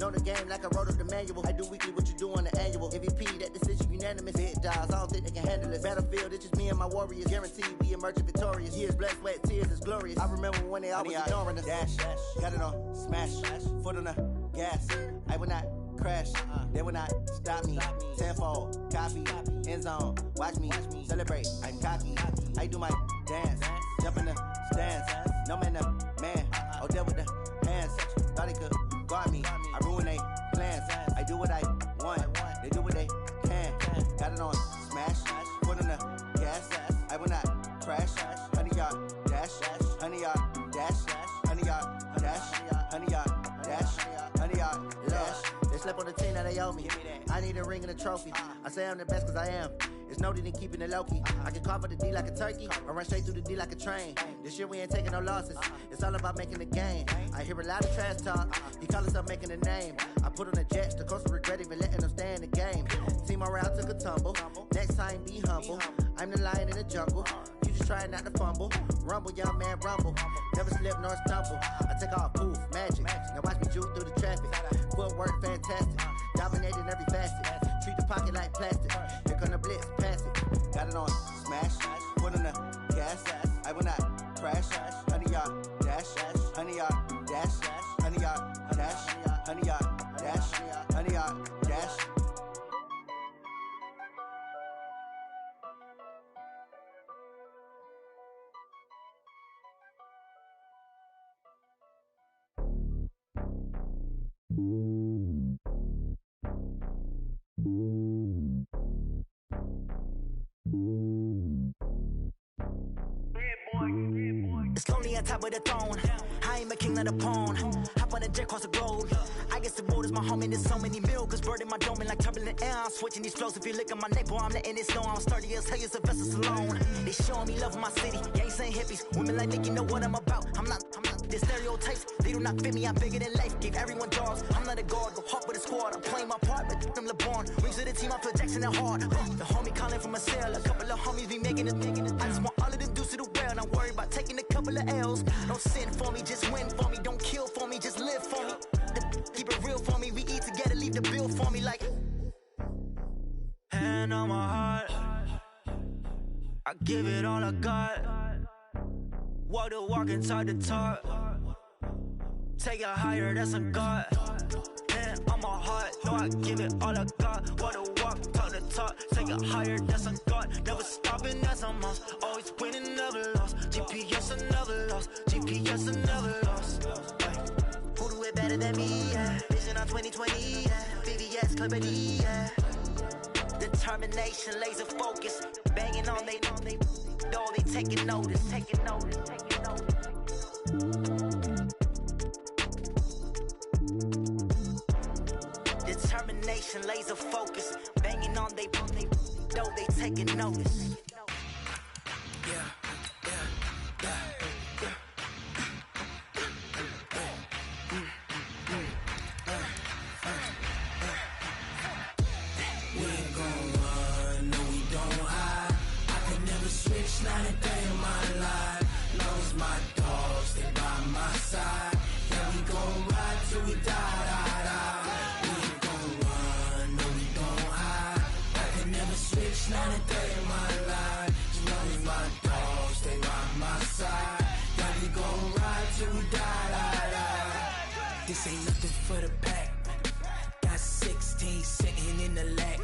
Know the game like I wrote up the manual. I do weekly what you do on the annual. MVP, that decision unanimous. Big dogs, I don't think they can handle it. Battlefield, it's just me and my warriors. Guaranteed we emerging victorious. Years, blood, sweat, tears is glorious. I remember when they always ignoring us. Dash, got it on, smash, foot on the gas. I will not crash, they will not stop me. Tenfold, copy, end zone, watch me celebrate. I'm cocky, I do my dance, jump in the stands. No man, man, oh there with the hands. Thought they could guard me, I ruin they plans. I do what I want, they do what they can. Got it on, smash, foot on the gas. I will not crash, 100-yard dash, 100-yard dash, 100-yard dash, 100-yard dash, 100-yard dash. They slept on the team that they owe me. I need a ring and a trophy. I say I'm the best cause I am. It's noted in keeping it low-key. I can carve for the D like a turkey, or run straight through the D like a train. This year we ain't taking no losses. It's all about making the game. I hear a lot of trash talk. He call himself making a name. I put on the Jets. The coach regret even letting them stay in the game. Team morale took a tumble. Next time be humble. I'm the lion in the jungle. You just trying not to fumble. Rumble, young man, rumble. Never slip nor stumble. I take off, poof, magic. Now watch me juke through the traffic. Footwork fantastic. Dominating every facet. Treat the pocket like plastic. Here come the blitz, pass it. Got it on, smash. Foot on the gas. I will not crash. 100-yard dash. 100-yard dash. 100-yard dash. 100-yard dash. 100-yard dash. It's lonely on top of the throne. I ain't a king of the pawn. Hop on a jet across the globe. I guess the road is my home and there's so many milkers birding my dome and like turbulent air. I'm switching these flows. If you look at my neck, boy, I'm letting it snow. I'm sturdy as hell, it's a vessel alone. They showing me love in my city. Gang saying hippies. Women like Nick, you know what I'm about. I'm not the stereotypes. They do not fit me. I'm bigger than life. Gave everyone jaws. I'm not a guard. Go hard with a squad. I'm playing my part, but I'm LeBron. Rings to the team. I feel Jackson and hard. The homie calling from a cell. A couple of homies be making it. I just want all of them dudes to the well. Not worried about taking a couple of L's. Don't sin for me, just win for me. Don't kill for me, just live for me. Keep it real for me. We eat together, leave the bill for me like. Hand on my heart, I give it all I got. Walk the walk inside the talk. Take it higher, that's a God. Hand on my heart, no, I give it all I got. Walk the walk, talk the talk. Take it higher, that's a God. Never stopping, that's a must. Always winning, never lost. GPS, I never lost. GPS, I never lost. Who do it better than me? Yeah. Vision on 2020. Yeah. VVS, Clarity. Yeah. Determination, laser focus. Banging on they door, they taking notice. Taking notice. Taking notice. Determination, laser focus. Banging on they door, they taking notice. Yeah. Not a day in my life. Knows my dogs, they by my side. Yeah, we gon' ride till we die. We ain't gon' run, no, we gon' hide. I can never switch, not a day in my life. As long as my dogs, they by my side. Yeah, we gon' ride till we die. This ain't nothing for the pack. Got 16 sitting in the lag.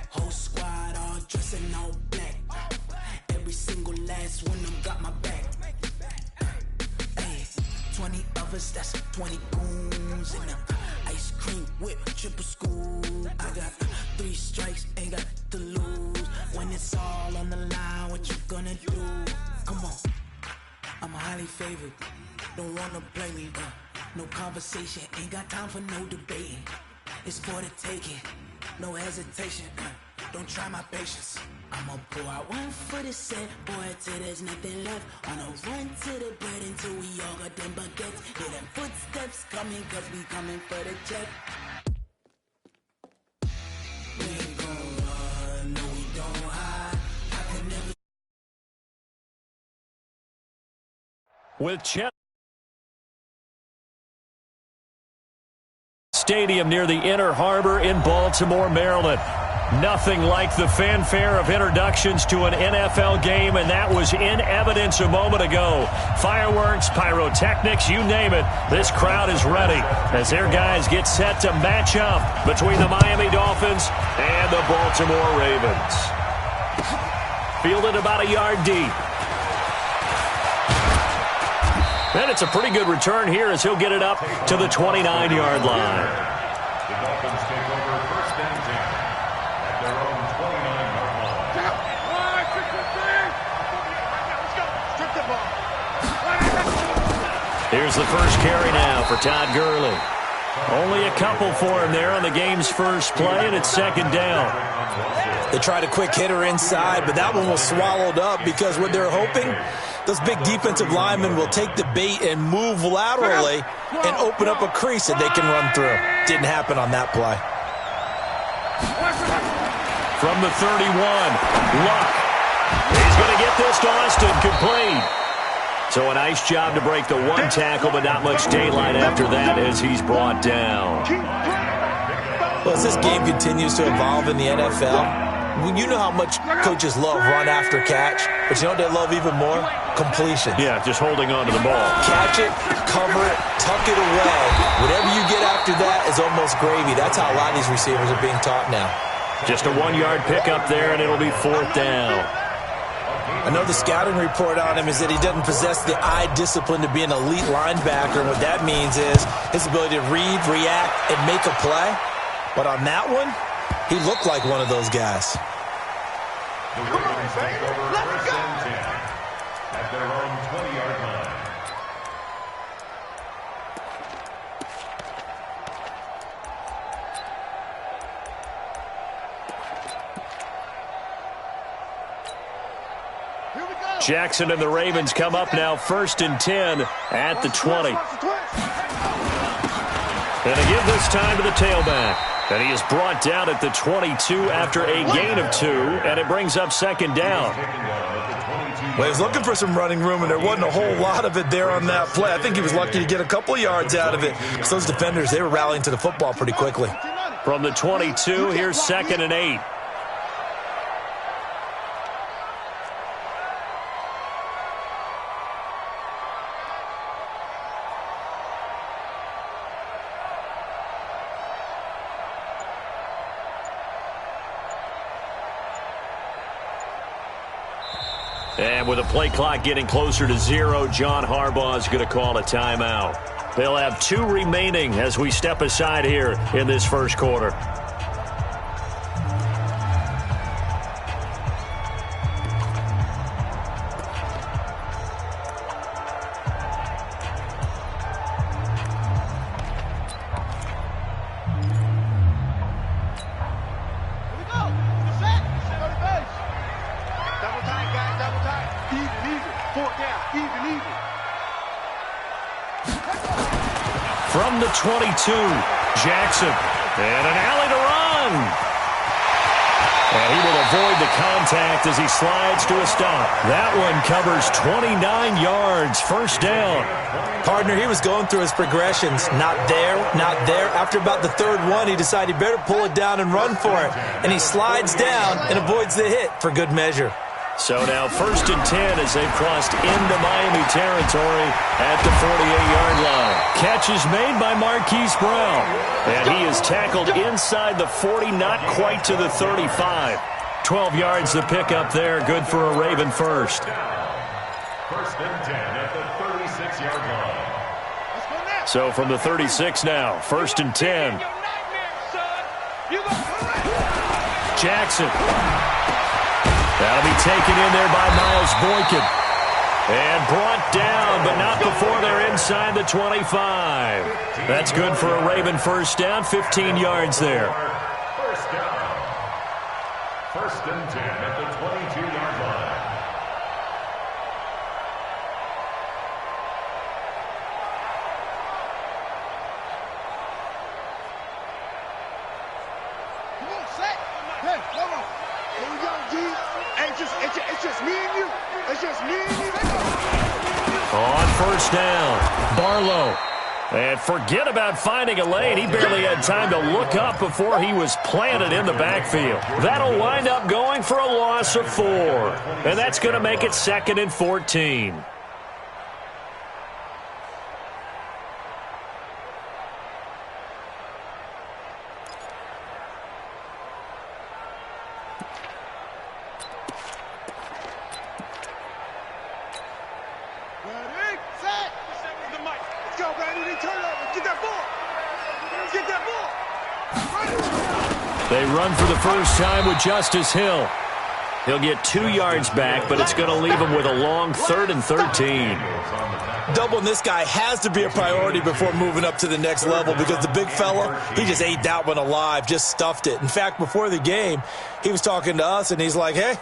Whole squad all dressing all black. Every single last one of them got my back. Hey, 20 of us, that's 20 goons in them. Ice cream whip, triple school. I got 3 strikes, ain't got to lose. When it's all on the line, what you gonna do? Come on, I'm highly favored. Don't wanna play me, no conversation. Ain't got time for no debating. It's for the taking, no hesitation. Don't try my patience. I'ma pour out one for the set, boy, till there's nothing left. On a run to the bread until we all got them baguettes. Hear them footsteps coming, cause we coming for the check. We ain't gon' run, no, we don't hide. I can never. With Chet Stadium near the Inner Harbor in Baltimore, Maryland. Nothing like the fanfare of introductions to an NFL game, and that was in evidence a moment ago. Fireworks, pyrotechnics, you name it. This crowd is ready as their guys get set to match up between the Miami Dolphins and the Baltimore Ravens. Fielded about a yard deep. And it's a pretty good return here as he'll get it up to the 29-yard line. The Dolphins take over first and 10 at their own 29-yard line. Here's the first carry now for Todd Gurley. Only a couple for him there on the game's first play, and it's second down. They tried a quick hitter inside, but that one was swallowed up because what they're hoping, those big defensive linemen will take the bait and move laterally and open up a crease that they can run through. Didn't happen on that play. From the 31, Luck. He's going to get this to Austin, complete. So a nice job to break the one tackle, but not much daylight after that as he's brought down. Well, as this game continues to evolve in the NFL, you know how much coaches love run after catch, but you know what they love even more? Completion. Yeah, just holding on to the ball. Catch it, cover it, tuck it away. Whatever you get after that is almost gravy. That's how a lot of these receivers are being taught now. Just a 1-yard pickup there, and it'll be fourth down. I know the scouting report on him is that he doesn't possess the eye discipline to be an elite linebacker, and what that means is his ability to read, react, and make a play. But on that one, he looked like one of those guys. The Ravens take over first and 10 at their own 20-yard line. Jackson and the Ravens come up now first and 10 at the 20. And they give this time to the tailback. And he is brought down at the 22 after a gain of 2, and it brings up second down. Well, he was looking for some running room, and there wasn't a whole lot of it there on that play. I think he was lucky to get a couple of yards out of it. Because those defenders, they were rallying to the football pretty quickly. From the 22, here's second and 8. And with the play clock getting closer to 0, John Harbaugh is going to call a timeout. They'll have 2 remaining as we step aside here in this first quarter. From the 22, Jackson, and an alley to run. And he will avoid the contact as he slides to a stop. That one covers 29 yards, first down. Partner, he was going through his progressions. Not there, not there. After about the third one, he decided he better pull it down and run for it. And he slides down and avoids the hit for good measure. So now first and 10 as they've crossed into Miami territory at the 48-yard line. Catch is made by Marquise Brown. And he is tackled inside the 40, not quite to the 35. 12 yards to pick up there. Good for a Raven first. First and 10 at the 36-yard line. So from the 36 now, first and 10. Jackson. That'll be taken in there by Miles Boykin. And brought down, but not before they're inside the 25. That's good for a Raven first down, 15 yards there. First down. First and 10 at the 22-yard line. Come on, set. Hey, come on. Here we go, G. Hey, it's just me and you. It's just me and you. On first down, Barlow. And forget about finding a lane. He barely had time to look up before he was planted in the backfield. That'll wind up going for a loss of 4. And that's going to make it 2nd and 14. They run for the first time with Justice Hill. He'll get 2 yards back, but it's going to leave him with a long 3rd and 13. Doubling this guy has to be a priority before moving up to the next level because the big fella, he just ate that one alive, just stuffed it. In fact, before the game, he was talking to us, and he's like, hey,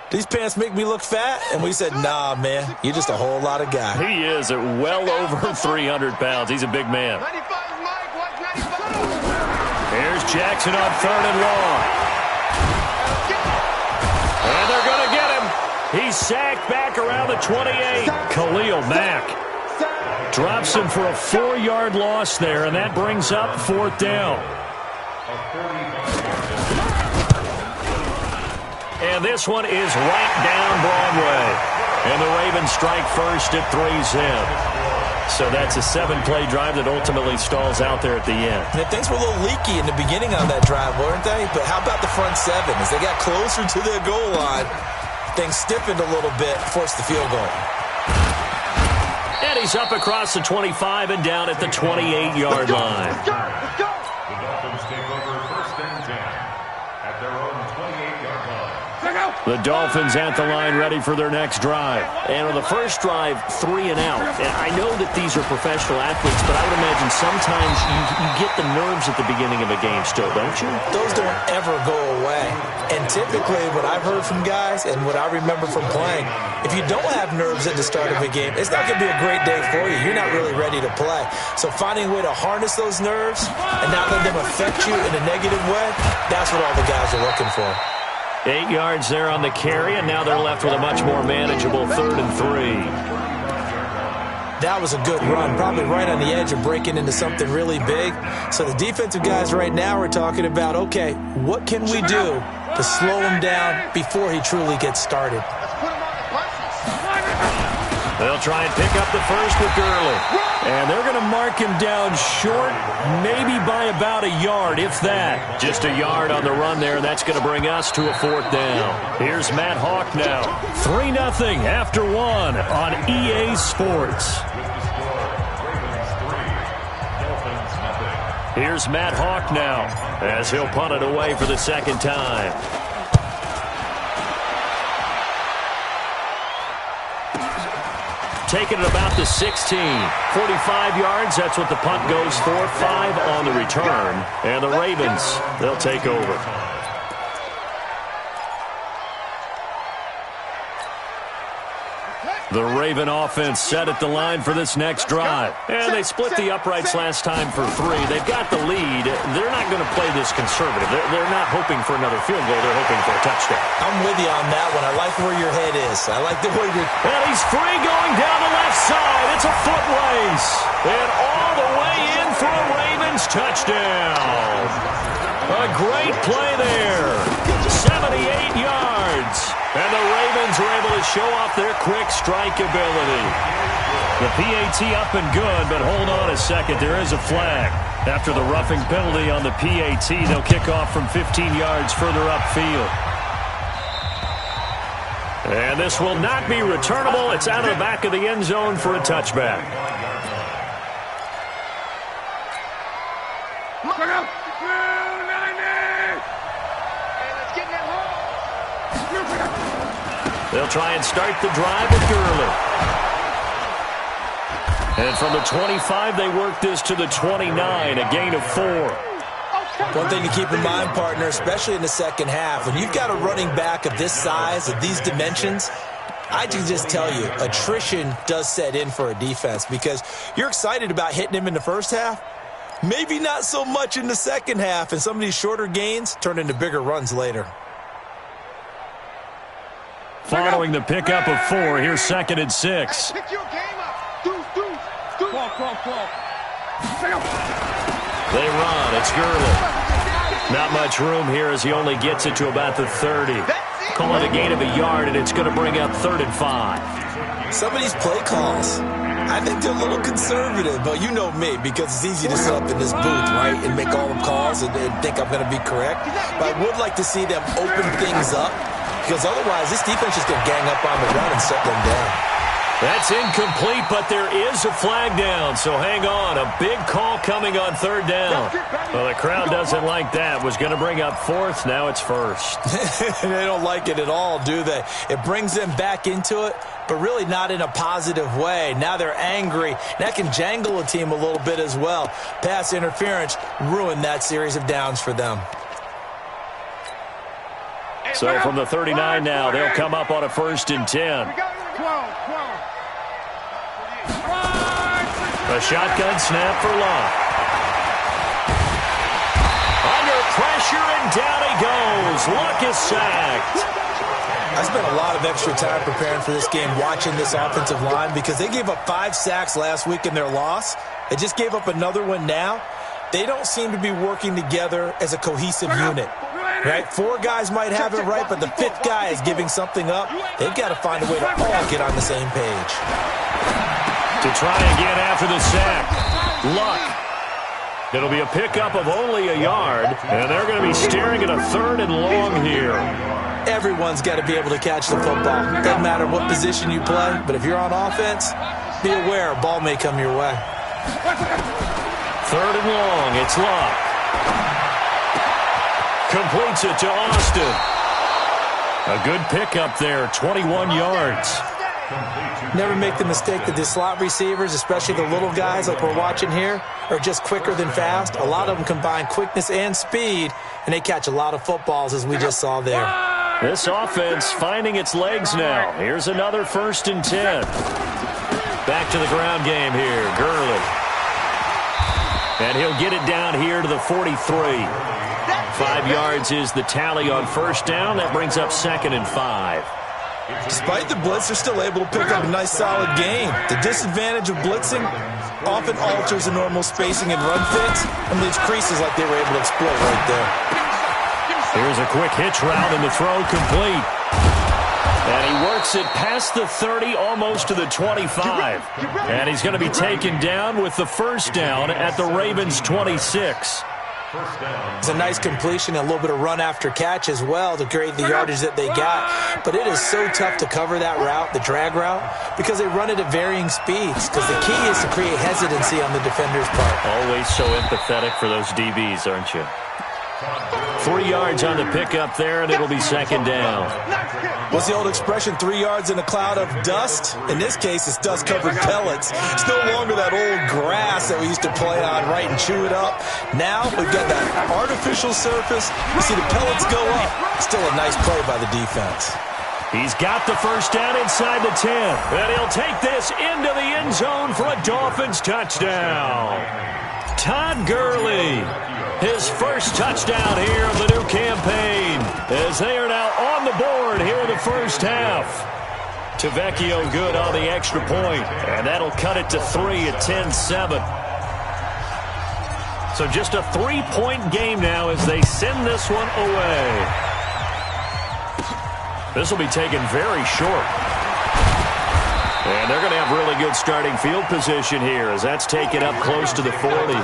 these pants make me look fat? And we said, nah, man, you're just a whole lot of guy. He is at well over 300 pounds. He's a big man. Here's Jackson on 3rd and long. And they're going to get him. He's sacked back around the 28. Khalil Mack drops him for a 4-yard loss there, and that brings up 4th down. And this one is right down Broadway. And the Ravens strike first at 3-zip. So that's a 7-play drive that ultimately stalls out there at the end. And things were a little leaky in the beginning on that drive, weren't they? But how about the front 7? As they got closer to their goal line, things stiffened a little bit, forced the field goal. And he's up across the 25 and down at the 28-yard line. The Dolphins take over 1st and 10 at their own 28-yard line. The Dolphins at the line ready for their next drive. And on the first drive, 3 and out. And I know that these are professional athletes, but I would imagine sometimes you get the nerves at the beginning of a game still, don't you? Those don't ever go away. And typically what I've heard from guys and what I remember from playing, if you don't have nerves at the start of a game, it's not going to be a great day for you. You're not really ready to play. So finding a way to harness those nerves and not let them affect you in a negative way, that's what all the guys are looking for. 8 yards there on the carry, and now they're left with a much more manageable 3rd and 3. That was a good run, probably right on the edge of breaking into something really big. So the defensive guys right now are talking about, okay, what can we do to slow him down before he truly gets started? They'll try and pick up the first with Gurley. And they're going to mark him down short, maybe by about a yard, if that. Just a yard on the run there, and that's going to bring us to a 4th down. Here's Matt Hawk now. 3-0 after 1 on EA Sports. Here's Matt Hawk now as he'll punt it away for the 2nd time. Taking it about the 16. 45 yards, that's what the punt goes for. 5 on the return. And the Ravens, they'll take over. The Raven offense set at the line for this next drive. And they split the uprights last time for 3. They've got the lead. They're not going to play this conservative. They're not hoping for another field goal. They're hoping for a touchdown. I'm with you on that one. I like where your head is. I like the way you're... And he's free going down the left side. It's a foot race. And all the way in for a Ravens touchdown. A great play there. 78 yards. And the Ravens are able to show off their quick strike ability. The PAT up and good, but hold on a second. There is a flag. After the roughing penalty on the PAT, they'll kick off from 15 yards further upfield. And this will not be returnable. It's out of the back of the end zone for a touchback. They'll try and start the drive with Gurley. And from the 25, they work this to the 29, a gain of 4. One thing to keep in mind, partner, especially in the second half, when you've got a running back of this size, of these dimensions, I can just tell you, attrition does set in for a defense because you're excited about hitting him in the first half, maybe not so much in the second half, and some of these shorter gains turn into bigger runs later. Following the pickup of 4, here's 2nd and 6. Pick your game up. Deuce. They run. It's Gurley. Not much room here as he only gets it to about the 30. Call it a gain of a yard, and it's going to bring up 3rd and 5. Some of these play calls, I think they're a little conservative, but you know me, because it's easy to sit up in this booth, right, and make all the calls and think I'm going to be correct. But I would like to see them open things up, because otherwise this defense is going to gang up on the run and shut them down. That's incomplete, but there is a flag down, so hang on. A big call coming on 3rd down. Well, the crowd doesn't like that. Was going to bring up 4th. Now it's 1st. They don't like it at all, do they? It brings them back into it, but really not in a positive way. Now they're angry. That can jangle a team a little bit as well. Pass interference ruined that series of downs for them. So from the 39 now, they'll come up on a 1st and 10. A shotgun snap for Love. Under pressure, and down he goes. Luck is sacked. I spent a lot of extra time preparing for this game, watching this offensive line, because they gave up 5 sacks last week in their loss. They just gave up another one now. They don't seem to be working together as a cohesive unit. Right? 4 guys might have it right, but the 5th guy is giving something up. They've got to find a way to all get on the same page. To try again after the sack. Luck. It'll be a pickup of only a yard, and they're going to be staring at a 3rd and long here. Everyone's got to be able to catch the football. Doesn't matter what position you play, but if you're on offense, be aware a ball may come your way. 3rd and long. It's Luck. Completes it to Austin. A good pickup there, 21 yards. Never make the mistake that the slot receivers, especially the little guys like we're watching here, are just quicker than fast. A lot of them combine quickness and speed, and they catch a lot of footballs, as we just saw there. This offense finding its legs now. Here's another 1st and 10. Back to the ground game here, Gurley. And he'll get it down here to the 43. 5 yards is the tally on 1st down. That brings up 2nd and 5. Despite the blitz, they're still able to pick up a nice, solid gain. The disadvantage of blitzing often alters the normal spacing and run fits and leaves creases like they were able to exploit right there. Here's a quick hitch route, and the throw complete. And he works it past the 30, almost to the 25. And he's going to be taken down with the 1st down at the Ravens' 26. It's a nice completion, a little bit of run after catch as well to create the yardage that they got. But it is so tough to cover that route, the drag route, because they run it at varying speeds. Because the key is to create hesitancy on the defender's part. Always so empathetic for those DBs, aren't you? 3 yards on the pickup there, and it'll be 2nd down. What's the old expression, 3 yards in a cloud of dust? In this case, it's dust-covered pellets. It's no longer that old grass that we used to play on, right, and chew it up. Now we've got that artificial surface. You see the pellets go up. Still a nice play by the defense. He's got the 1st down inside the 10. And he'll take this into the end zone for a Dolphins touchdown. Todd Gurley. His 1st touchdown here of the new campaign, as they are now on the board here in the 1st half. Tavecchio good on the extra point, and that'll cut it to 3 at 10-7. So just a 3-point game now as they send this one away. This will be taken very short. And they're going to have really good starting field position here as that's taken up close to the 40.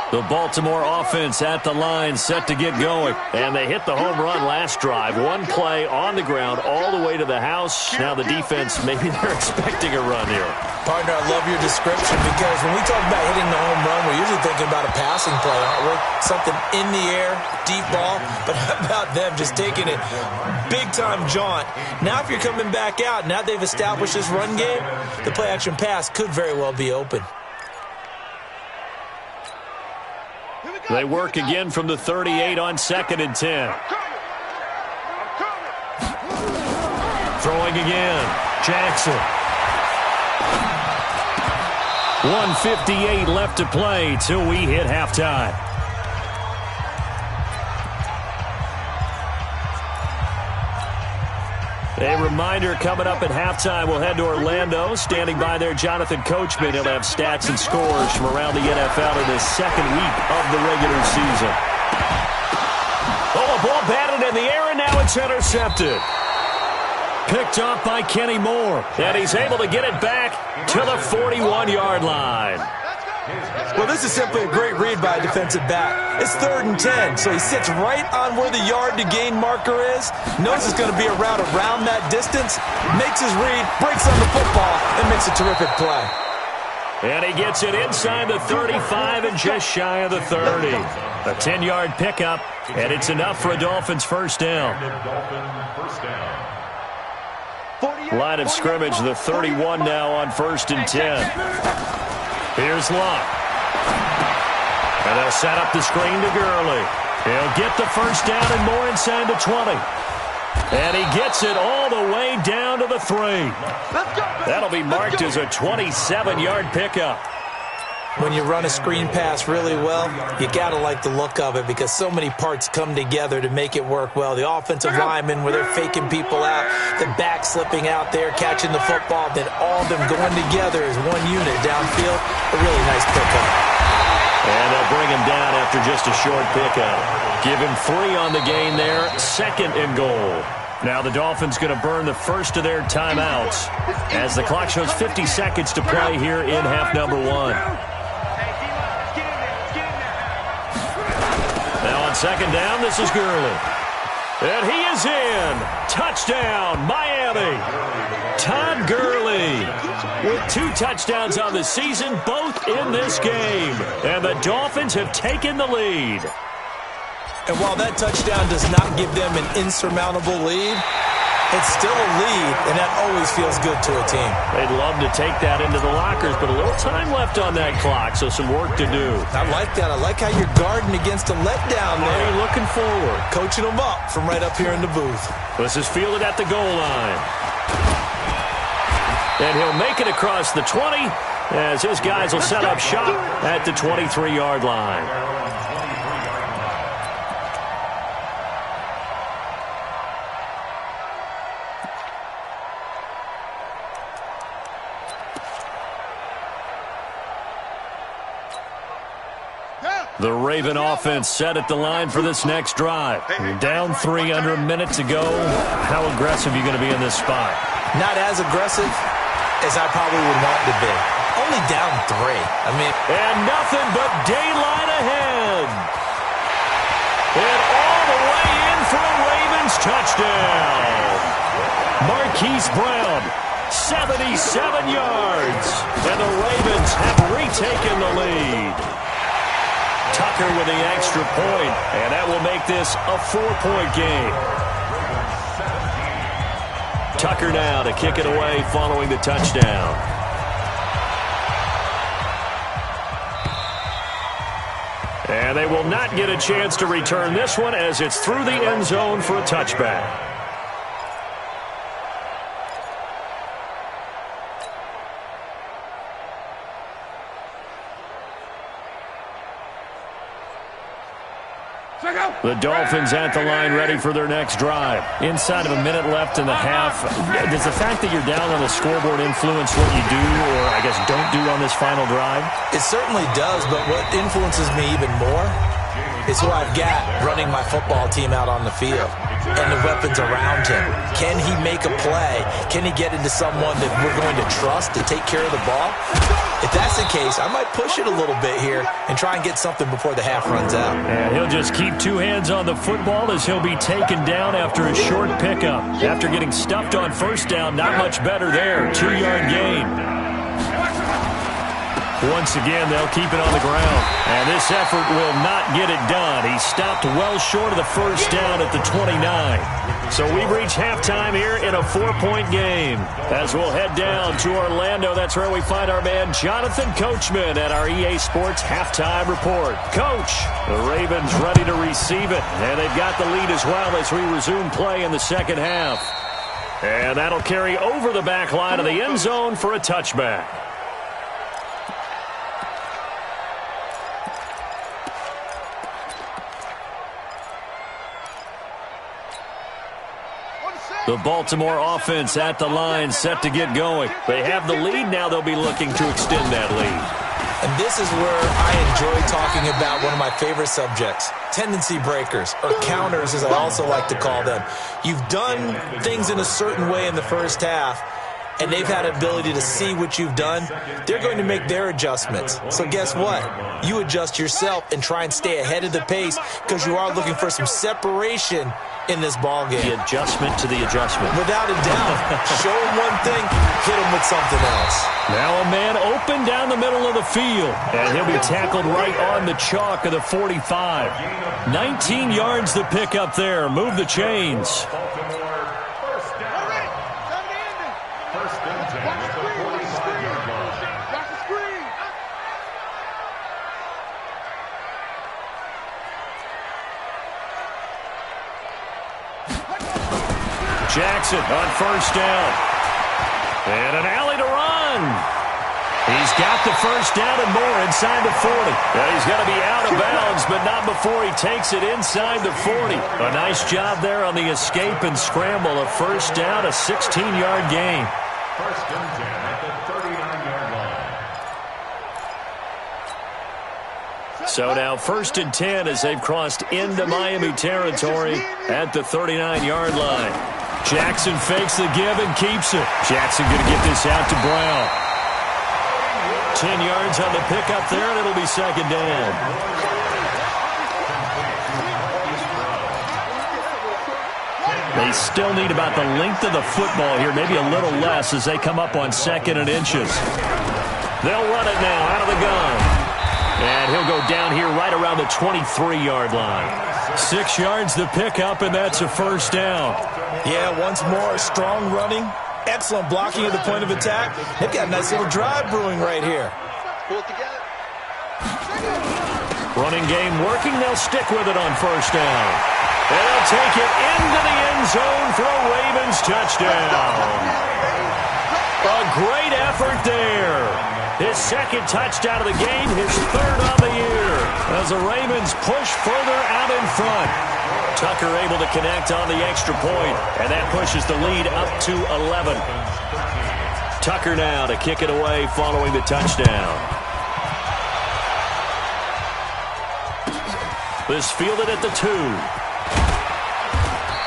The Baltimore offense at the line, set to get going. And they hit the home run last drive. 1 play on the ground all the way to the house. Now the defense, maybe they're expecting a run here. Partner, I love your description, because when we talk about hitting the home run, we're usually thinking about a passing play, aren't we? Something in the air, deep ball. But how about them just taking it big-time jaunt? Now if you're coming back out, now they've established this run game, the play-action pass could very well be open. They work again from the 38 on 2nd and 10. Throwing again. Jackson. 1:58 left to play till we hit halftime. A reminder coming up at halftime, we'll head to Orlando. Standing by there, Jonathan Coachman. He'll have stats and scores from around the NFL in this second week of the regular season. Oh, a ball batted in the air, and now it's intercepted. Picked up by Kenny Moore, and he's able to get it back to the 41-yard line. Well, this is simply a great read by a defensive back. It's 3rd and 10, so he sits right on where the yard-to-gain marker is, knows it's going to be a route around that distance, makes his read, breaks on the football, and makes a terrific play. And he gets it inside the 35 and just shy of the 30. A 10-yard pickup, and it's enough for a Dolphins first down. Line of scrimmage, the 31 now on 1st and 10. Here's Luck. And they'll set up the screen to Gurley. He'll get the first down and more inside the 20. And he gets it all the way down to the 3. That'll be marked as a 27-yard pickup. When you run a screen pass really well, you got to like the look of it because so many parts come together to make it work well. The offensive linemen, where they're faking people out, the back slipping out there, catching the football, then all of them going together as one unit downfield. A really nice pickup. And they'll bring him down after just a short pickup. Give him 3 on the gain there, 2nd and goal. Now the Dolphins going to burn the first of their timeouts as the clock shows 50 seconds to play here in half number 1. Now on 2nd down, this is Gurley. And he is in. Touchdown, Miami. Todd Gurley with 2 touchdowns on the season, both in this game. And the Dolphins have taken the lead. And while that touchdown does not give them an insurmountable lead, it's still a lead, and that always feels good to a team. They'd love to take that into the lockers, but a little time left on that clock, so some work to do. I like that. I like how you're guarding against a letdown there. You're looking forward. Coaching them up from right up here in the booth. This is fielded at the goal line. And he'll make it across the 20 as his guys will set up shop at the 23-yard line. The Raven offense set at the line for this next drive. You're down 3 under a minute to go. How aggressive are you going to be in this spot? Not as aggressive as I probably would want to be. Only down 3. And nothing but daylight ahead. And all the way in for a Ravens touchdown. Marquise Brown, 77 yards. And the Ravens have retaken the lead. Tucker with the extra point, and that will make this a 4-point game. Tucker now to kick it away following the touchdown. And they will not get a chance to return this one as it's through the end zone for a touchback. The Dolphins at the line ready for their next drive. Inside of a minute left in the half. Does the fact that you're down on the scoreboard influence what you do or, I guess, don't do on this final drive? It certainly does, but what influences me even more is who I've got running my football team out on the field and the weapons around him. Can he make a play? Can he get into someone that we're going to trust to take care of the ball? If that's the case, I might push it a little bit here and try and get something before the half runs out. And he'll just keep 2 hands on the football as he'll be taken down after a short pickup. After getting stuffed on first down, not much better there. 2-yard gain. Once again, they'll keep it on the ground. And this effort will not get it done. He stopped well short of the first down at the 29. So we reach halftime here in a 4-point game. As we'll head down to Orlando, that's where we find our man Jonathan Coachman at our EA Sports Halftime Report. Coach, the Ravens ready to receive it. And they've got the lead as well as we resume play in the second half. And that'll carry over the back line of the end zone for a touchback. The Baltimore offense at the line, set to get going. They have the lead now. They'll be looking to extend that lead. And this is where I enjoy talking about one of my favorite subjects, tendency breakers, or counters as I also like to call them. You've done things in a certain way in the first half, and they've had ability to see what you've done. They're going to make their adjustments. So guess what? You adjust yourself and try and stay ahead of the pace because you are looking for some separation in this ballgame. The adjustment to the adjustment. Without a doubt. Show him one thing, hit him with something else. Now a man open down the middle of the field, and he'll be tackled right on the chalk of the 45. 19 yards to pick up there. Move the chains. Jackson on first down. And an alley to run. He's got the first down and more inside the 40. Now he's got to be out of bounds, but not before he takes it inside the 40. A nice job there on the escape and scramble. A first down, a 16-yard gain. First and 10 at the 39-yard line. So now first and 10 as they've crossed into Miami territory at the 39-yard line. Jackson fakes the give and keeps it. Jackson going to get this out to Brown. 10 yards on the pickup there, and it'll be second down. They still need about the length of the football here, maybe a little less as they come up on second and inches. They'll run it now out of the gun. And he'll go down here right around the 23-yard line. 6 yards to pick up, and that's a first down. Yeah, once more, strong running, excellent blocking at the point of attack. They've got a nice little drive brewing right here. Pull it together. Running game working. They'll stick with it on first down. And they'll take it into the end zone for a Ravens touchdown. A great effort there. His second touchdown of the game, his third of the year. As the Ravens push further out in front. Tucker able to connect on the extra point, and that pushes the lead up to 11. Tucker now to kick it away following the touchdown. This fielded at the 2.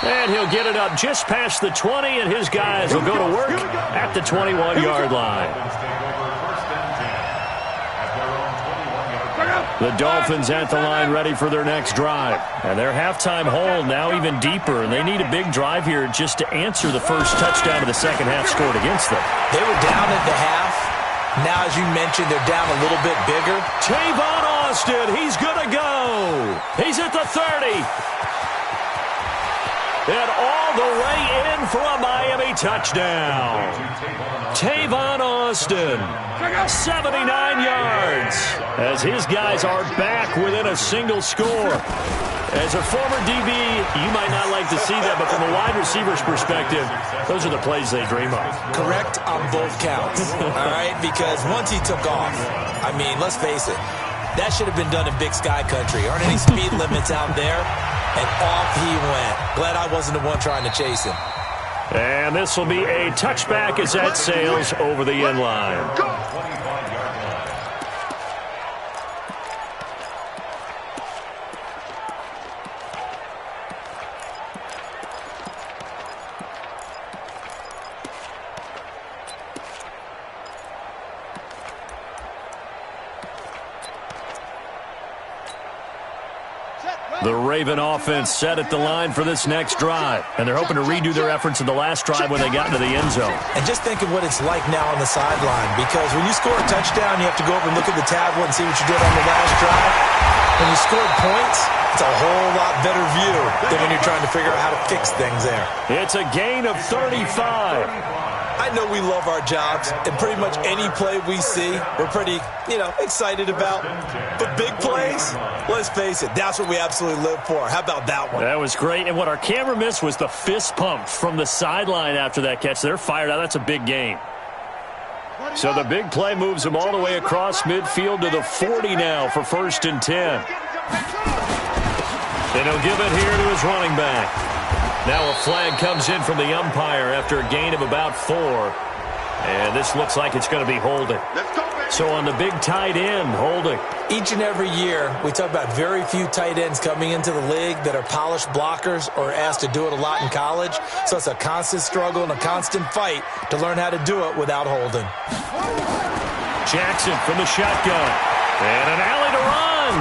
And he'll get it up just past the 20, and his guys will go to work at the 21-yard line. The Dolphins at the line ready for their next drive. And their halftime hole now even deeper, and they need a big drive here just to answer the first touchdown of the second half scored against them. They were down at the half. Now, as you mentioned, they're down a little bit bigger. Tavon Austin, he's going to go. He's at the 30. And all the way in for a Miami touchdown. Tavon Austin, 79 yards, as his guys are back within a single score. As a former DB, you might not like to see that, but from a wide receiver's perspective, those are the plays they dream of. Correct on both counts, all right? Because once he took off, I mean, let's face it, that should have been done in Big Sky Country. Aren't any speed limits out there? And off he went. Glad I wasn't the one trying to chase him. And this will be a touchback as that sails over the end line. The Raven offense set at the line for this next drive. And they're hoping to redo their efforts in the last drive when they got into the end zone. And just think of what it's like now on the sideline. Because when you score a touchdown, you have to go over and look at the tablet and see what you did on the last drive. When you scored points, it's a whole lot better view than when you're trying to figure out how to fix things there. It's a gain of 35. I know we love our jobs, and pretty much any play we see, we're pretty, excited about. But big plays, let's face it, that's what we absolutely live for. How about that one? That was great, and what our camera missed was the fist pump from the sideline after that catch. They're fired out. That's a big gain. So the big play moves them all the way across midfield to the 40 now for first and 10. And he'll give it here to his running back. Now a flag comes in from the umpire after a gain of about 4. And this looks like it's going to be holding. So on the big tight end, holding. Each and every year, we talk about very few tight ends coming into the league that are polished blockers or asked to do it a lot in college. So it's a constant struggle and a constant fight to learn how to do it without holding. Jackson from the shotgun. And an alley to run.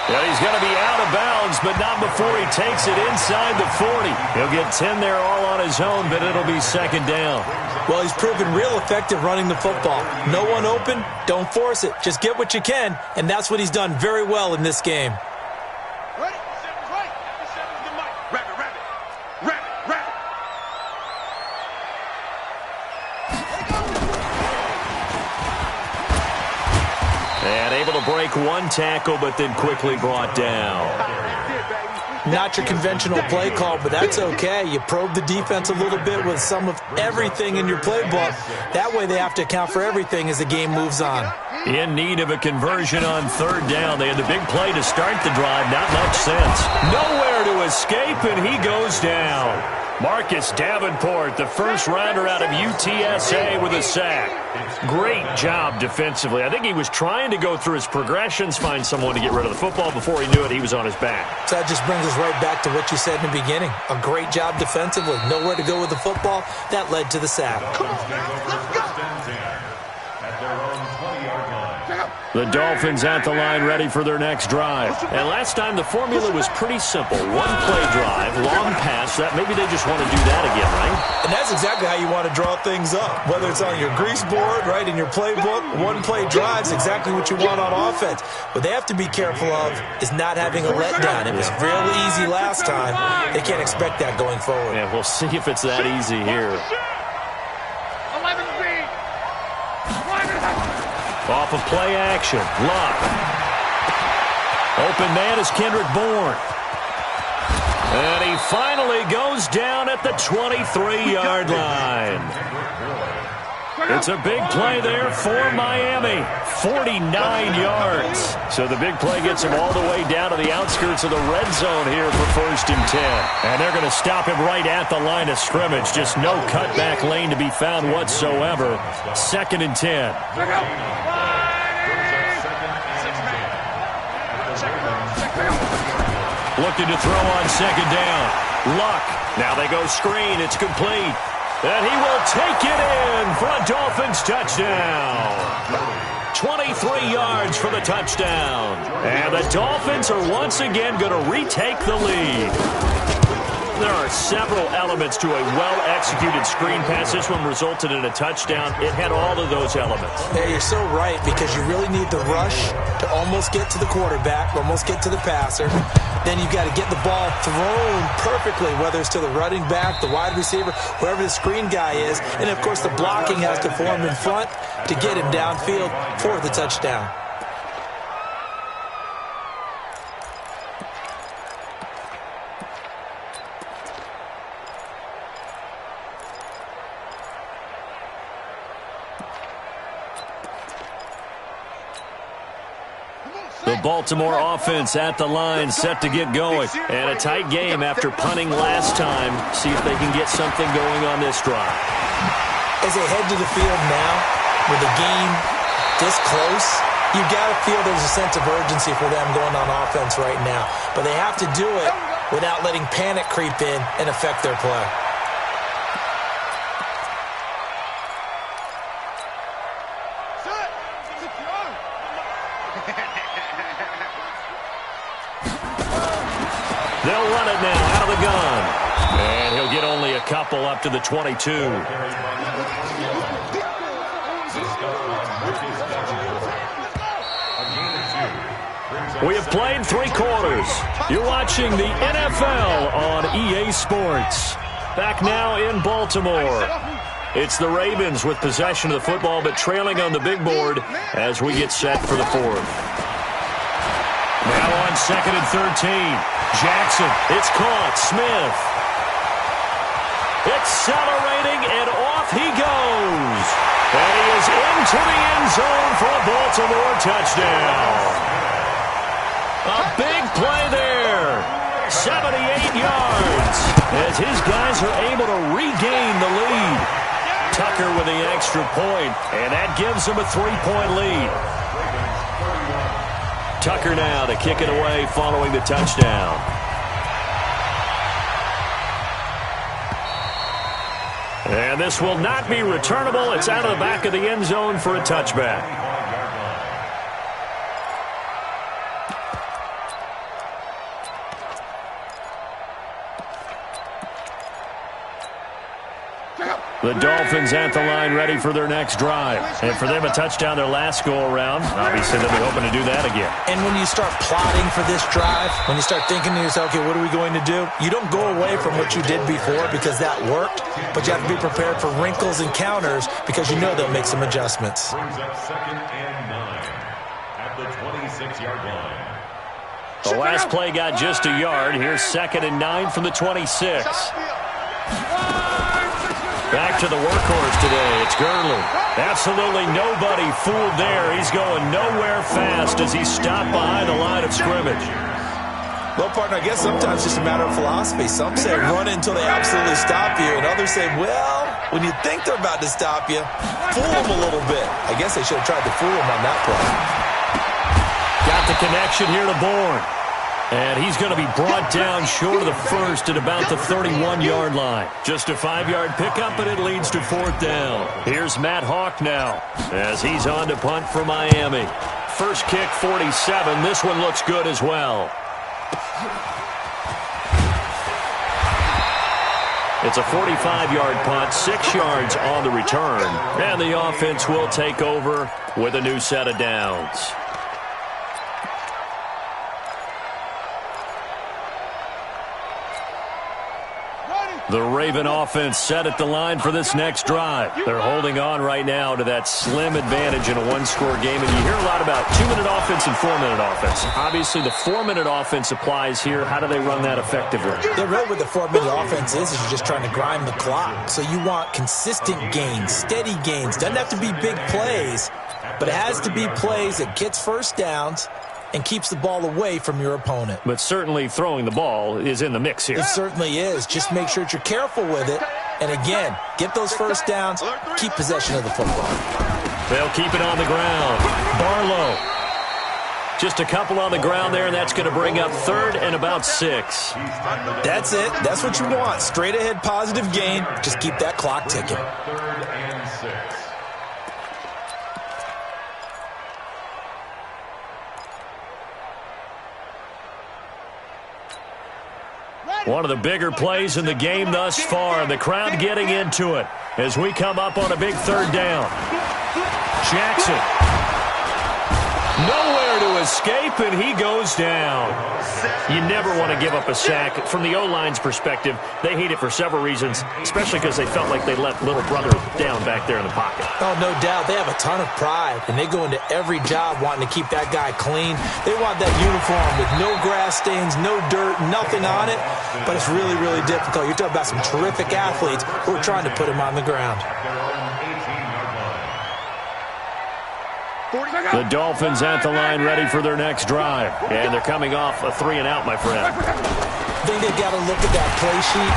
Well, he's going to be out of bounds, but not before he takes it inside the 40. He'll get 10 there all on his own, but it'll be second down. Well, he's proven real effective running the football. No one open, don't force it. Just get what you can, and that's what he's done very well in this game. Ready? Right. Rabbit. And able to break one tackle, but then quickly brought down. Not your conventional play call, but that's okay. You probe the defense a little bit with some of everything in your playbook. That way they have to account for everything as the game moves on. In need of a conversion on third down. They had the big play to start the drive. Not much sense. Nowhere to escape, and he goes down. Marcus Davenport, the first rounder out of UTSA with a sack. Great job defensively. I think he was trying to go through his progressions, find someone to get rid of the football. Before he knew it, he was on his back. So that just brings us right back to what you said in the beginning. A great job defensively. Nowhere to go with the football. That led to the sack. The Dolphins at the line, ready for their next drive. And last time, the formula was pretty simple. One-play drive, long pass. That maybe they just want to do that again, right? And that's exactly how you want to draw things up. Whether it's on your grease board, right, in your playbook, one-play drives, exactly what you want on offense. What they have to be careful of is not having a letdown. It was real easy last time. They can't expect that going forward. Yeah, we'll see if it's that easy here. Off of play action. Luck. Open man is Kendrick Bourne. And he finally goes down at the 23-yard line. It's a big play there for Miami. 49 yards. So the big play gets him all the way down to the outskirts of the red zone here for 1st and 10. And they're going to stop him right at the line of scrimmage. Just no cutback lane to be found whatsoever. 2nd and 10. Looking to throw on 2nd down. Luck. Now they go screen. It's complete. And he will take it in for a Dolphins touchdown. 23 yards for the touchdown. And the Dolphins are once again going to retake the lead. There are several elements to a well-executed screen pass. This one resulted in a touchdown. It had all of those elements. Yeah, you're so right, because you really need the rush to almost get to the quarterback, almost get to the passer. Then you've got to get the ball thrown perfectly, whether it's to the running back, the wide receiver, whoever the screen guy is. And, of course, the blocking has to form in front to get him downfield for the touchdown. The Baltimore offense at the line, set to get going. And a tight game after punting last time. See if they can get something going on this drive. As they head to the field now, with the game this close, you've got to feel there's a sense of urgency for them going on offense right now. But they have to do it without letting panic creep in and affect their play. They'll run it now out of the gun. And he'll get only a couple up to the 22. We have played 3 quarters. You're watching the NFL on EA Sports. Back now in Baltimore. It's the Ravens with possession of the football, but trailing on the big board as we get set for the 4th. Now on 2nd and 13. Jackson, it's caught. Smith. Accelerating, and off he goes. And he is into the end zone for a Baltimore touchdown. A big play there. 78 yards as his guys are able to regain the lead. Tucker with the extra point, and that gives them a 3-point lead. Tucker now to kick it away following the touchdown. And this will not be returnable. It's out of the back of the end zone for a touchback. The Dolphins at the line ready for their next drive. And for them, a touchdown their last go-around. Obviously, they'll be hoping to do that again. And when you start plotting for this drive, when you start thinking to yourself, okay, what are we going to do? You don't go away from what you did before because that worked, but you have to be prepared for wrinkles and counters because you know they'll make some adjustments. Brings up 2nd and 9 at the 26-yard line. The last play got just a yard. Here's 2nd and 9 from the 26. Back to the workhorse today. It's Gurley. Absolutely nobody fooled there. He's going nowhere fast as he's stopped behind the line of scrimmage. Well, partner, I guess sometimes it's just a matter of philosophy. Some say run until they absolutely stop you, and others say, well, when you think they're about to stop you, fool them a little bit. I guess they should have tried to fool them on that play. Got the connection here to Bourne. And he's going to be brought down short of the first at about the 31-yard line. Just a 5-yard pickup, and it leads to 4th down. Here's Matt Hawk now as he's on to punt for Miami. First kick, 47. This one looks good as well. It's a 45-yard punt, 6 yards on the return. And the offense will take over with a new set of downs. The Raven offense set at the line for this next drive. They're holding on right now to that slim advantage in a one-score game. And you hear a lot about 2-minute offense and 4-minute offense. Obviously, the 4-minute offense applies here. How do they run that effectively? Yeah, really what the 4-minute offense is you're just trying to grind the clock. So you want consistent gains, steady gains. Doesn't have to be big plays, but it has to be plays that gets first downs and keeps the ball away from your opponent. But certainly throwing the ball is in the mix here. It certainly is. Just make sure that you're careful with it. And again, get those first downs, keep possession of the football. They'll keep it on the ground. Barlow. Just a couple on the ground there, and that's going to bring up 3rd and about 6. That's it. That's what you want. Straight ahead positive gain. Just keep that clock ticking. 3rd and 6. One of the bigger plays in the game thus far, and the crowd getting into it as we come up on a big 3rd down. Jackson. Nowhere to escape, and he goes down. You never want to give up a sack. From the O-line's perspective, they hate it for several reasons, especially because they felt like they let little brother down back there in the pocket. Oh, no doubt. They have a ton of pride, and they go into every job wanting to keep that guy clean. They want that uniform with no grass stains, no dirt, nothing on it, but it's really, really difficult. You're talking about some terrific athletes who are trying to put him on the ground. The Dolphins at the line ready for their next drive. And they're coming off a 3-and-out, my friend. I think they've got to look at that play sheet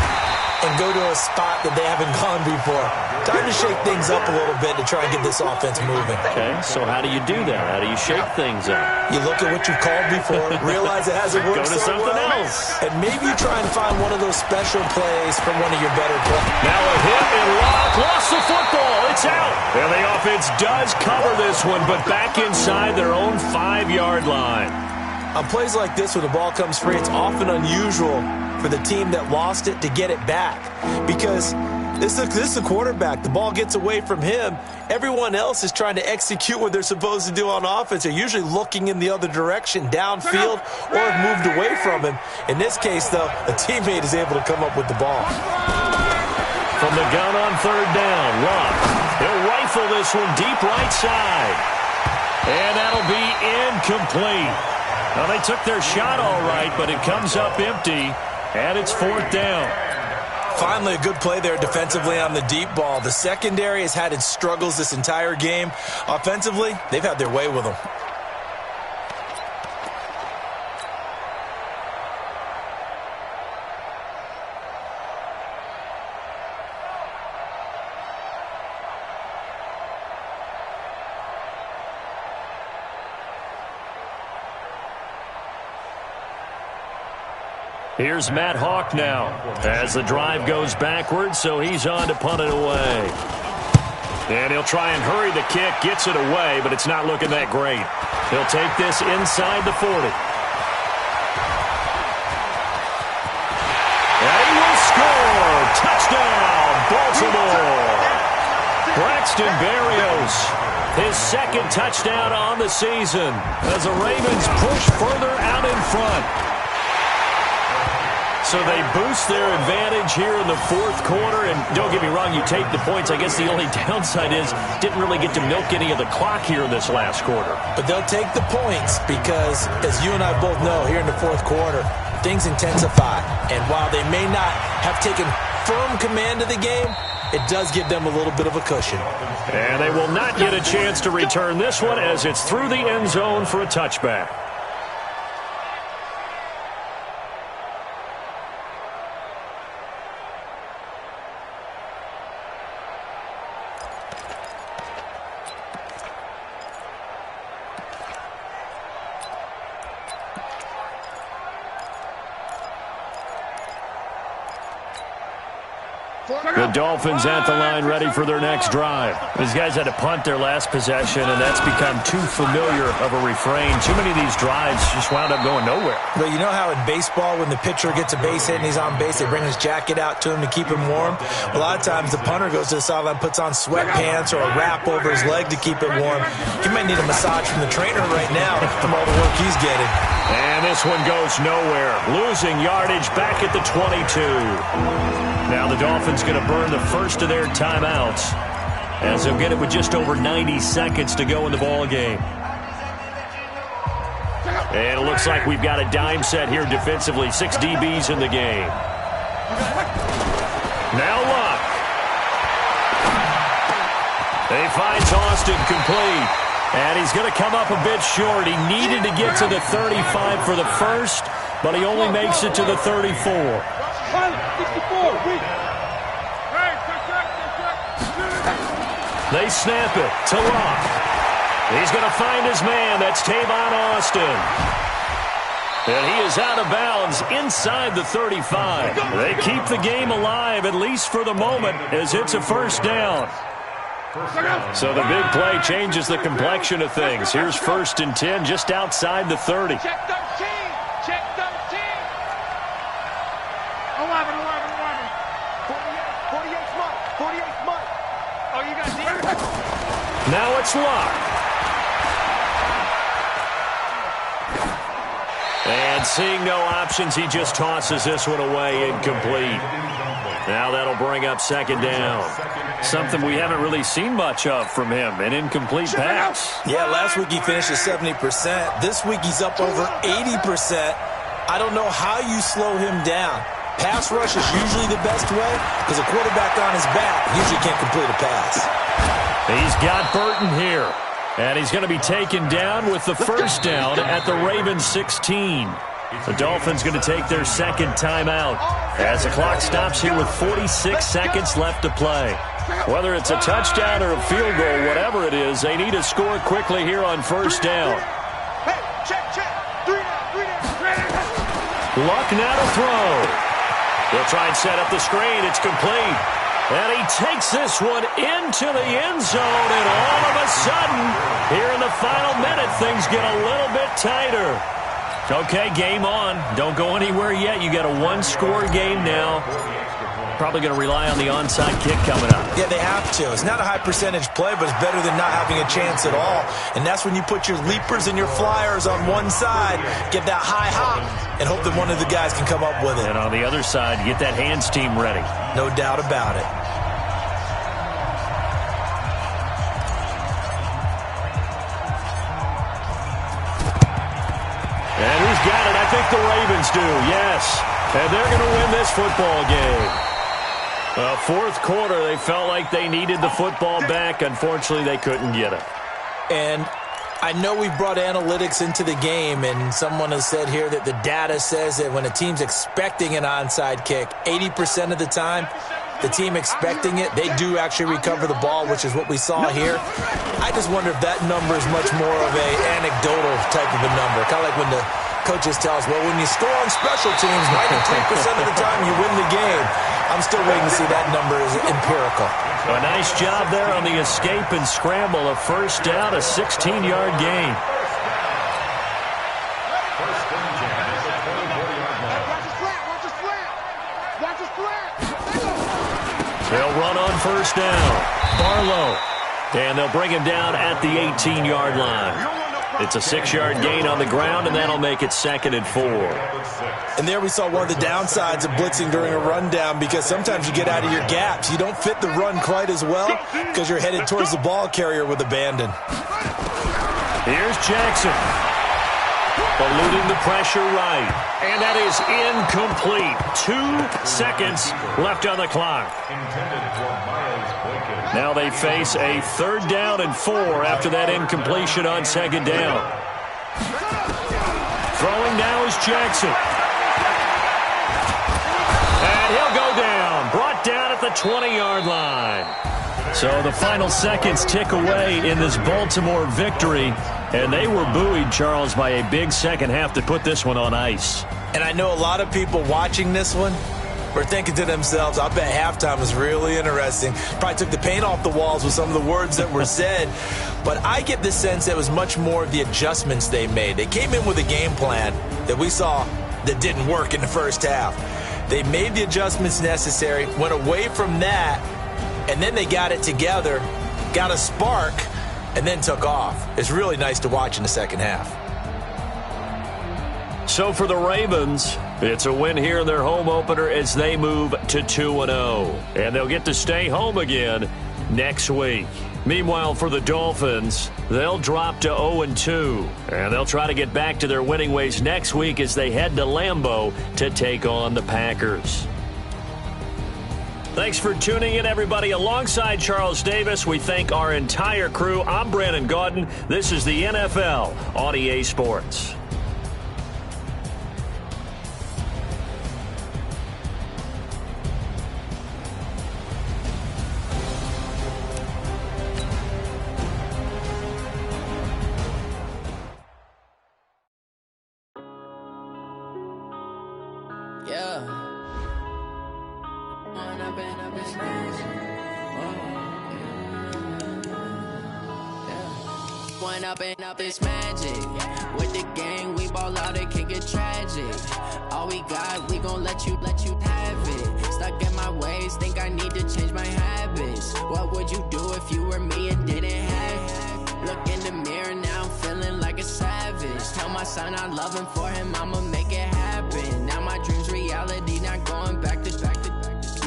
and go to a spot that they haven't gone before. Time to shake things up a little bit to try and get this offense moving. Okay, so how do you do that? How do you shake things up? You look at what you've called before, realize it hasn't worked so so something well, else. and maybe you try and find one of those special plays from one of your better players. Now a hit and Locke lost the football. It's out. And the offense does cover this one, but back inside their own 5-yard line. On plays like this, when the ball comes free, it's often unusual for the team that lost it to get it back. Because this is the quarterback. The ball gets away from him. Everyone else is trying to execute what they're supposed to do on offense. They're usually looking in the other direction, downfield, or have moved away from him. In this case, though, a teammate is able to come up with the ball. From the gun on 3rd down, Locke. He'll rifle this one deep right side. And that'll be incomplete. Well, they took their shot all right, but it comes up empty, and it's 4th down. Finally, a good play there defensively on the deep ball. The secondary has had its struggles this entire game. Offensively, they've had their way with them. Here's Matt Hawk now as the drive goes backwards, so he's on to punt it away. And he'll try and hurry the kick, gets it away, but it's not looking that great. He'll take this inside the 40. And he will score! Touchdown, Baltimore! Braxton Berrios, his second touchdown on the season as the Ravens push further out in front. So they boost their advantage here in the fourth quarter. And don't get me wrong, you take the points. I guess the only downside is didn't really get to milk any of the clock here in this last quarter. But they'll take the points because, as you and I both know, here in the fourth quarter, things intensify. And while they may not have taken firm command of the game, it does give them a little bit of a cushion. And they will not get a chance to return this one as it's through the end zone for a touchback. The Dolphins at the line ready for their next drive. These guys had to punt their last possession, and that's become too familiar of a refrain. Too many of these drives just wound up going nowhere. But you know how in baseball, when the pitcher gets a base hit and he's on base, they bring his jacket out to him to keep him warm? A lot of times the punter goes to the sideline, puts on sweatpants or a wrap over his leg to keep it warm. He might need a massage from the trainer right now from all the work he's getting. And this one goes nowhere. Losing yardage back at the 22. Now the Dolphins going to burn the first of their timeouts as they'll get it with just over 90 seconds to go in the ball game. And it looks like we've got a dime set here defensively. 6 DBs in the game. Now Luck. He finds Austin complete. And he's going to come up a bit short. He needed to get to the 35 for the first, but he only makes it to the 34. They snap it to Luck. He's going to find his man. That's Tavon Austin. And he is out of bounds inside the 35. They keep the game alive, at least for the moment, as it's a first down. So the big play changes the complexion of things. Here's 1st and 10 just outside the 30. Check 13. Check 13. 11. 48 smart. 48 smart. Oh, you got deep. Now it's Luck. And seeing no options, he just tosses this one away, incomplete. Now that'll bring up 2nd down. Something we haven't really seen much of from him, an incomplete pass. Yeah, last week he finished at 70%. This week he's up over 80%. I don't know how you slow him down. Pass rush is usually the best way because a quarterback on his back usually can't complete a pass. He's got Burton here, and he's going to be taken down with the first down at the Ravens 16. The Dolphins going to take their 2nd timeout as the clock stops here with 46 seconds left to play. Whether it's a touchdown or a field goal, whatever it is, they need to score quickly here on 1st down. Hey, check. 3 down. Luck now to throw. He'll try and set up the screen. It's complete. And he takes this one into the end zone, and all of a sudden, here in the final minute, things get a little bit tighter. Okay, game on. Don't go anywhere yet. You got a 1-score game now. Probably going to rely on the onside kick coming up. Yeah, they have to. It's not a high percentage play, but it's better than not having a chance at all. And that's when you put your leapers and your flyers on one side, get that high hop, and hope that one of the guys can come up with it. And on the other side, get that hands team ready. No doubt about it. And who's got it? I think the Ravens do, yes. And they're going to win this football game. Fourth quarter, they felt like they needed the football back. Unfortunately, they couldn't get it. And I know we've brought analytics into the game, and someone has said here that the data says that when a team's expecting an onside kick, 80% of the time, the team expecting it, they do actually recover the ball, which is what we saw here. I just wonder if that number is much more of a anecdotal type of a number, kind of like when the Coaches tell us, well, when you score on special teams, 93% of the time you win the game. I'm still waiting to see that number is empirical. A nice job there on the escape and scramble. A first down, a 16-yard gain. They'll run on first down. Barlow. And they'll bring him down at the 18-yard line. It's a 6-yard gain on the ground, and that'll make it 2nd and 4. And there we saw one of the downsides of blitzing during a rundown, because sometimes you get out of your gaps. You don't fit the run quite as well because you're headed towards the ball carrier with abandon. Here's Jackson. Eluding the pressure right. And that is incomplete. 2 seconds left on the clock. Now they face a 3rd down and 4 after that incompletion on 2nd down. Throwing now is Jackson. And he'll go down. Brought down at the 20-yard line. So the final seconds tick away in this Baltimore victory. And they were buoyed, Charles, by a big second half to put this one on ice. And I know a lot of people watching this one were thinking to themselves, I bet halftime was really interesting. Probably took the paint off the walls with some of the words that were said. But I get the sense it was much more of the adjustments they made. They came in with a game plan that we saw that didn't work in the first half. They made the adjustments necessary, went away from that, and then they got it together, got a spark, and then took off. It's really nice to watch in the second half. So for the Ravens, it's a win here in their home opener as they move to 2-0. And they'll get to stay home again next week. Meanwhile, for the Dolphins, they'll drop to 0-2. And they'll try to get back to their winning ways next week as they head to Lambeau to take on the Packers. Thanks for tuning in, everybody. Alongside Charles Davis, we thank our entire crew. I'm Brandon Gaudin. This is the NFL on EA Sports. Up this magic with the gang, we ball out, it can get tragic. All we got, we gon' let you have it. Stuck in my ways, think I need to change my habits. What would you do if you were me and didn't have it? Look in the mirror now, I'm feeling like a savage. Tell my son I love him, for him I'ma make it happen. Now my dreams reality, not going back to back.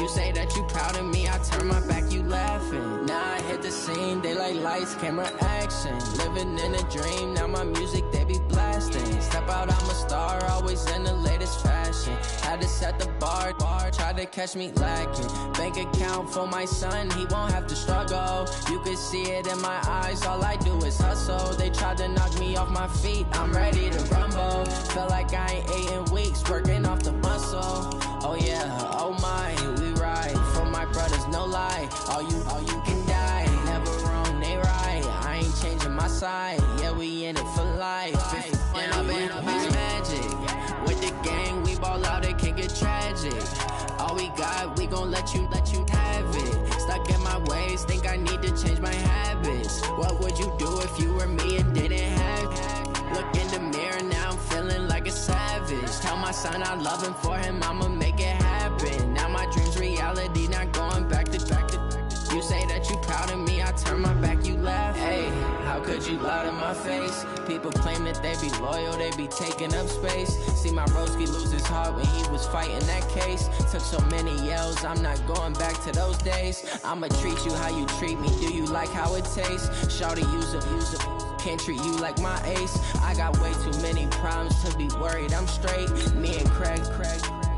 You say that you proud of me, I turn my back, you laughing. Now I hit the scene, they like lights, camera, action. Living in a dream, now my music, they be blasting. Step out, I'm a star, always in the latest fashion. Had to set the bar, try to catch me lacking. Bank account for my son, he won't have to struggle. You can see it in my eyes, all I do is hustle. They tried to knock me off my feet, I'm ready to rumble. Felt like I ain't ate in weeks, working off the muscle. Oh yeah, oh my, we ride for my brothers, no lie. All you can die, never wrong, they right. I ain't changing my side, yeah, we in it for life. And I've been magic with the gang, we ball out, it can get tragic. All we got, we gon' let you have it. Stuck in my ways, think I need to change my habits. What would you do if you were me and didn't have it? Look in the mirror now, I'm feeling like a savage. Tell my son I love him, for him I'ma make it happen. Now my dreams reality, not going back to back. You say that you proud of me, I turn my back, you laugh. Hey, how could you lie to my face? People claim that they be loyal, they be taking up space. See my broski lose his heart when he was fighting that case. Took so many yells, I'm not going back to those days. I'ma treat you how you treat me, do you like how it tastes? Shawty, use a can't treat you like my ace. I got way too many problems to be worried, I'm straight. Me and Craig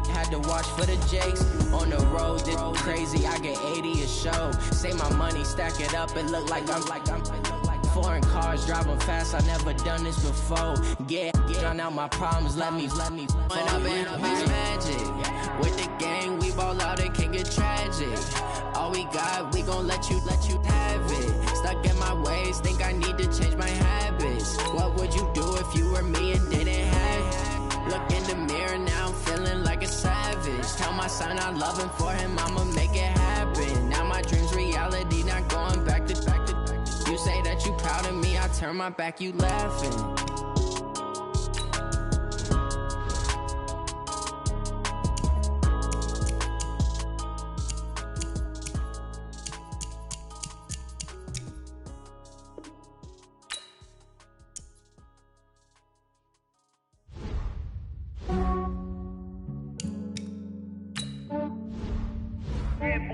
had to watch for the Jakes. On the road, this crazy, I get 80 a show. Say my money, stack it up, it look like I'm foreign cars, driving fast, I never done this before. Get drown out my problems, let me When I've been magic with the gang, we ball out, it can get tragic. All we got, we gon' let you have it. Stuck in my ways, think I need to change my habits. What would you do if you were me and didn't have it? son, I love him for him, I'ma make it happen. Now my dream's reality, not going back to. You say that you proud of me, I turn my back, you laughing.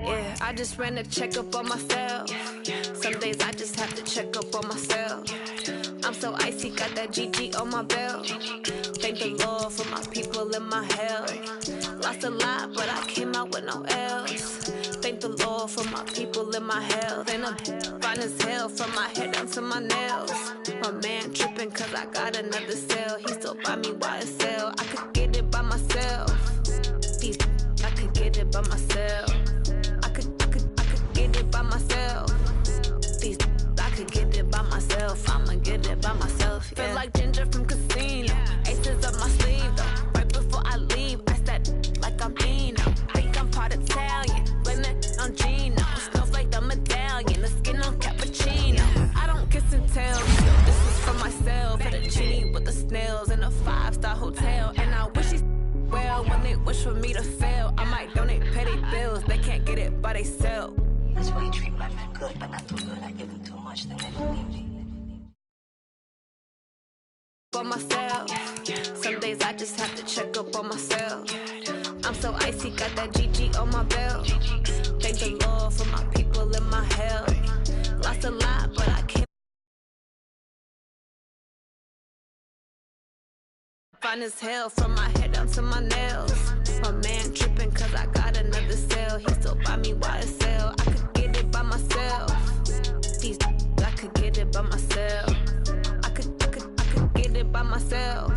Yeah, I just ran a checkup on myself. Some days I just have to check up on myself. I'm so icy, got that GG on my belt. Thank the Lord for my people in my health. Lost a lot, but I came out with no else. Thank the Lord for my people in my health. And I'm fine as hell from my head down to my nails. My man tripping cause I got another cell. He still buy me YSL. I could get it by myself. These I could get it by myself. I could get it by myself. These I could get it by myself. I'ma get it by myself. Yeah. Feel like Ginger from Casino. Aces up my sleeve though. Right before I leave, I said like I'm Dino. Think I'm part Italian. Blame it on Gino. Smells like the medallion. The skin on cappuccino. I don't kiss and tell. This is for myself. For the genie with the snails in a 5-star hotel. And I wish he's well when they wish for me to fail. I might donate petty bills. They can't get it by they sell. That's why you treat my men good, but not too good. I give them too much, then they don't need me. For myself, some days I just have to check up on myself. I'm so icy, got that GG on my belt. Thank the Lord for my people in my health. Lost a lot, but I can't. Fine as hell from my head down to my nails. My man tripping cause I got another cell. He still buy me YSL. I could get it by myself. These I could get it by myself. I could get it by myself.